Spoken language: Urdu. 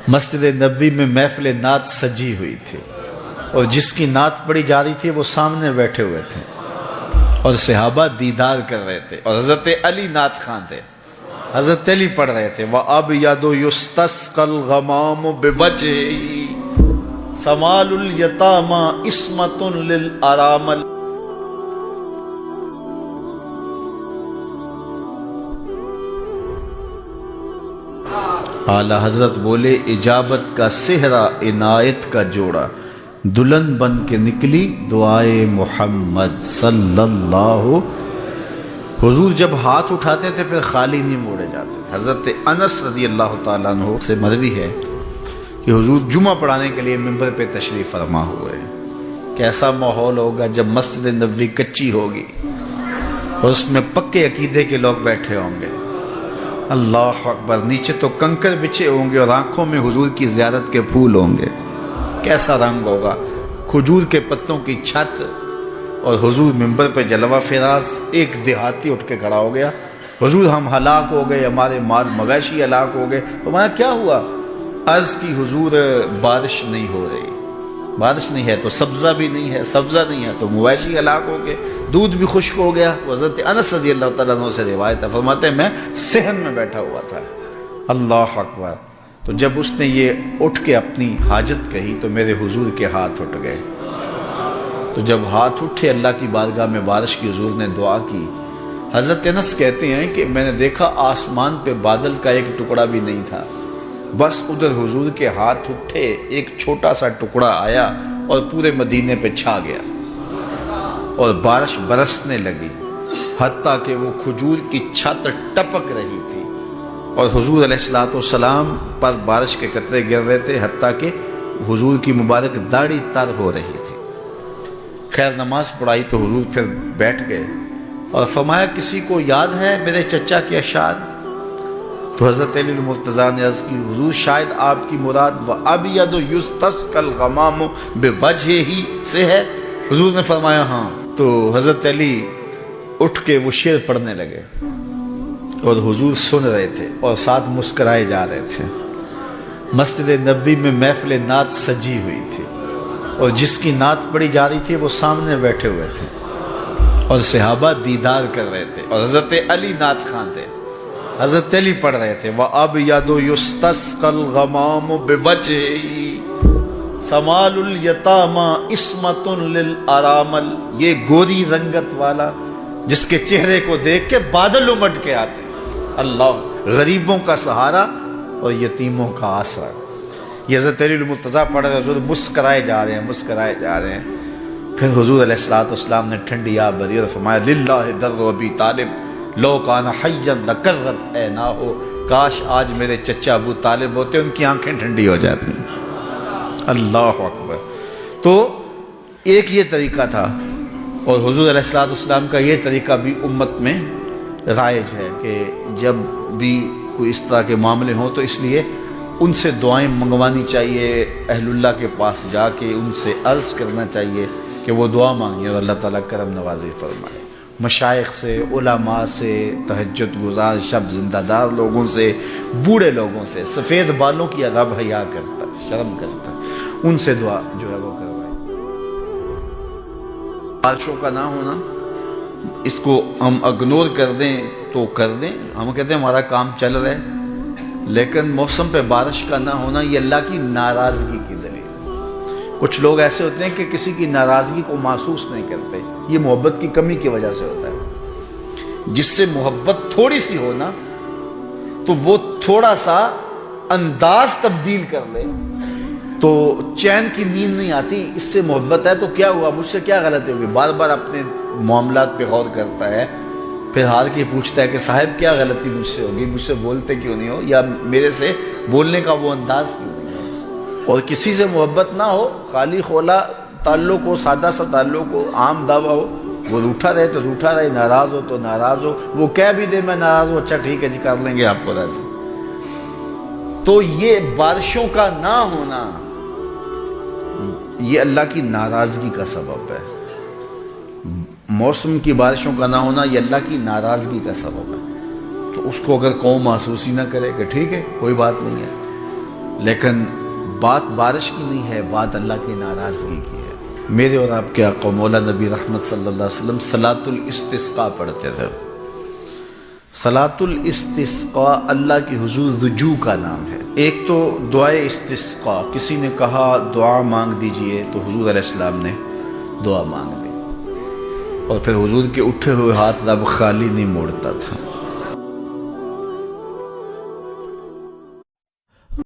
مسجد نبوی میں محفل نعت سجی ہوئی تھی اور جس کی نعت پڑھی جا رہی تھی وہ سامنے بیٹھے ہوئے تھے اور صحابہ دیدار کر رہے تھے، اور حضرت علی نعت خواں تھے، حضرت علی پڑھ رہے تھے وَأَبْيَضُ يُسْتَسْقَى الْغَمَامُ بِوَجْهِهِ سَمَالُ الْيَتَامَى عِصْمَةٌ لِلْأَرَامِلِ۔ اعلیٰ حضرت بولے اجابت کا صحرا عنایت کا جوڑا، دلہن بن کے نکلی دعائے محمد صلی اللہ۔ حضور جب ہاتھ اٹھاتے تھے پھر خالی نہیں موڑے جاتے۔ حضرت انس رضی اللہ تعالیٰ عنہ سے مروی ہے کہ حضور جمعہ پڑھانے کے لیے ممبر پہ تشریف فرما ہوئے۔ کیسا ماحول ہوگا جب مسجد نبوی کچی ہوگی اور اس میں پکے عقیدے کے لوگ بیٹھے ہوں گے، اللہ اکبر، نیچے تو کنکر بچھے ہوں گے اور آنکھوں میں حضور کی زیارت کے پھول ہوں گے، کیسا رنگ ہوگا، کھجور کے پتوں کی چھت، اور حضور ممبر پہ جلوہ فراز۔ ایک دیہاتی اٹھ کے کھڑا ہو گیا، حضور ہم ہلاک ہو گئے، ہمارے مال مویشی ہلاک ہو گئے۔ فرمایا کیا ہوا؟ عرض کی حضور بارش نہیں ہو رہی، بارش نہیں ہے تو سبزہ بھی نہیں ہے، سبزہ نہیں ہے تو مویشی ہلاک ہو گئے، دودھ بھی خشک ہو گیا۔ حضرت انس رضی اللہ تعالیٰ عنہ سے روایت ہے، فرماتے ہیں میں صحن میں بیٹھا ہوا تھا۔ اللہ اکبر۔ تو جب اس نے یہ اٹھ کے اپنی حاجت کہی تو میرے حضور کے ہاتھ اٹھ گئے۔ تو جب ہاتھ اٹھے اللہ کی بارگاہ میں بارش کی، حضور نے دعا کی۔ حضرت انس کہتے ہیں کہ میں نے دیکھا آسمان پہ بادل کا ایک ٹکڑا بھی نہیں تھا، بس ادھر حضور کے ہاتھ اٹھے، ایک چھوٹا سا ٹکڑا آیا اور پورے مدینے پہ چھا گیا اور بارش برسنے لگی، حتیٰ کہ وہ کھجور کی چھت ٹپک رہی تھی اور حضور علیہ السلام پر بارش کے قطرے گر رہے تھے، حتیٰ کہ حضور کی مبارک داڑھی تر ہو رہی تھی۔ خیر نماز پڑھائی تو حضور پھر بیٹھ گئے اور فرمایا کسی کو یاد ہے میرے چچا کے اشعار؟ تو حضرت علی المرتضیٰ نے عرض کی حضور شاید آپ کی مراد وَأَبْيَضُ يُسْتَسْقَى الْغَمَامُ بِوَجْهِهِ سے ہے۔ حضور نے فرمایا ہاں۔ تو حضرت علی اٹھ کے وہ شعر پڑھنے لگے اور حضور سن رہے تھے اور ساتھ مسکرائے جا رہے تھے۔ مسجد نبوی میں محفل نعت سجی ہوئی تھی اور جس کی نعت پڑھی جا رہی تھی وہ سامنے بیٹھے ہوئے تھے اور صحابہ دیدار کر رہے تھے، اور حضرت علی نعت خواں تھے، حضرت علی پڑھ رہے تھے وَأَبْيَضُ يُسْتَسْقَى الْغَمَامُ بِوَجْهِهِ سَمَالُ الْيَتَامَى عِصْمَةٌ لِلْأَرَامِلِ۔ یہ گوری رنگت والا جس کے چہرے کو دیکھ کے بادل امٹ کے آتے، اللہ، غریبوں کا سہارا اور یتیموں کا آسرا۔ یہ حضرت علی المرتضیٰ پڑھ رہے، حضور مسکرائے جا رہے ہیں، مسکرائے جا رہے ہیں۔ پھر حضور علیہ السلام نے ٹھنڈی آب بھری اور فرمایا للہ در ابی طالب لو کان حیا لکرت عیناہ، کاش آج میرے چچا ابو طالب ہوتے، ان کی آنکھیں ٹھنڈی ہو جاتی۔ اللہ اکبر۔ تو ایک یہ طریقہ تھا، اور حضور علیہ السلام کا یہ طریقہ بھی امت میں رائج ہے کہ جب بھی کوئی اس طرح کے معاملے ہوں تو اس لیے ان سے دعائیں منگوانی چاہیے، اہل اللہ کے پاس جا کے ان سے عرض کرنا چاہیے کہ وہ دعا مانگیں اور اللہ تعالیٰ کرم نوازی فرمائے۔ مشائخ سے، علماء سے، تہجد گزار شب زندہ دار لوگوں سے، بوڑھے لوگوں سے، سفید بالوں کی ادب حیا کرتا، شرم کرتا، ان سے دعا جو ہے وہ کروائے۔ بارشوں کا نہ ہونا، اس کو ہم اگنور کر دیں تو کر دیں، ہم کہتے ہیں ہمارا کام چل رہا ہے، لیکن موسم پہ بارش کا نہ ہونا یہ اللہ کی ناراضگی کی دلیل ہے۔ کچھ لوگ ایسے ہوتے ہیں کہ کسی کی ناراضگی کو محسوس نہیں کرتے، یہ محبت کی کمی کی وجہ سے ہوتا ہے۔ جس سے محبت تھوڑی سی ہونا تو وہ تھوڑا سا انداز تبدیل کر لے تو چین کی نیند نہیں آتی، اس سے محبت ہے تو کیا ہوا، مجھ سے کیا غلطی ہوگی، بار بار اپنے معاملات پہ غور کرتا ہے، پھر ہار کے پوچھتا ہے کہ صاحب کیا غلطی مجھ سے ہوگی، مجھ سے بولتے کیوں نہیں ہو، یا میرے سے بولنے کا وہ انداز کیوں نہیں ہے۔ اور کسی سے محبت نہ ہو، خالی خولا تعلق ہو، سادہ سا تعلق ہو، عام دعویٰ ہو، وہ روٹھا رہے تو روٹھا رہے، ناراض ہو تو ناراض ہو، وہ کہہ بھی دے میں ناراض ہوں، اچھا ٹھیک ہے جی کر لیں گے آپ کو راضی۔ تو یہ بارشوں کا نہ ہونا یہ اللہ کی ناراضگی کا سبب ہے، موسم کی بارشوں کا نہ ہونا یہ اللہ کی ناراضگی کا سبب ہے۔ تو اس کو اگر قوم محسوس ہی نہ کرے کہ ٹھیک ہے کوئی بات نہیں ہے، لیکن بات بارش کی نہیں ہے، بات اللہ کی ناراضگی کی ہے۔ میرے اور آپ کے آقا مولا نبی رحمت صلی اللہ علیہ وسلم صلاۃ الاستسقاء پڑھتے تھے۔ صلاۃ الاستسقاء اللہ کی حضور رجوع کا نام ہے۔ ایک تو دعائے استسقاء، کسی نے کہا دعا مانگ دیجئے تو حضور علیہ السلام نے دعا مانگ دی، اور پھر حضور کے اٹھے ہوئے ہاتھ رب خالی نہیں موڑتا تھا۔